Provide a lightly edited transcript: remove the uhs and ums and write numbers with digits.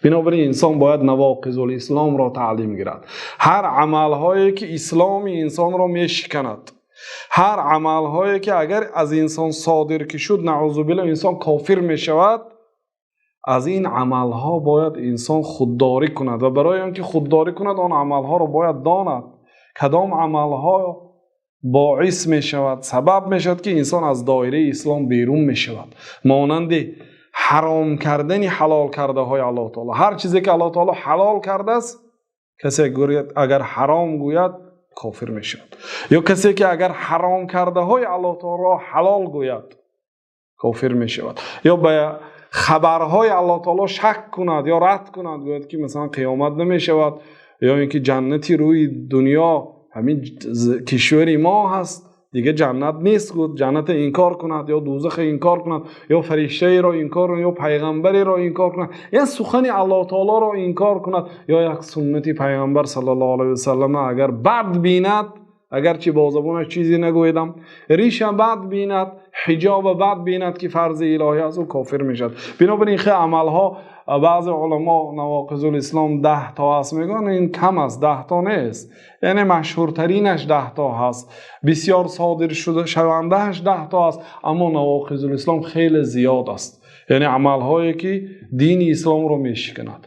بنابراین انسان باید نواقض الاسلام را تعلیم گیرد. هر عمل هایی که اسلام انسان را میشکند، هر عمل هایی که اگر از انسان صادر که شد نعوذ بالله انسان کافر می شود، از این عمل ها باید انسان خودداری کند و برای آنکه خودداری کند آن عمل ها را باید داند کدام عمل ها باعث می شود، سبب می شود که انسان از دایره اسلام بیرون می شود. مانند حرام کردن حلال کرده های الله تعالی. هر چیزی که الله تعالی حلال کرده است، کسی اگر حرام گوید کافر می شود. یا کسی که اگر حرام کرده های الله تعالی حلال گوید کافر می شود. یا به خبرهای الله تعالی شک کند یا رد کند، گوید که مثلا قیامت نمی شود، یا اینکه جنتی روی دنیا همین کشور ما هست دیگه جنت نیست، گفت جنت انکار کند یا دوزخ انکار کند یا فرشته را انکار کند یا پیغمبری را انکار کند یا سخن الله تعالی را انکار کند یا یک سنت پیغمبر صلی الله علیه و سلم اگر بد بیند، اگرچه با زبانش چیزی نگویدم، ریش بد بیند، حجاب بد بیند که فرض الهی است، او کافر میشد. بنابراین خیلی عملها بعض علما نواقض الاسلام 10 تا هست میگن، این کم است، 10 تا نیست، یعنی مشهورترینش 10 تا هست، بسیار صادر شده شوندهش 10 تا هست، اما نواقض الاسلام خیلی زیاد است، یعنی عملهایی که دین اسلام رو میشکند.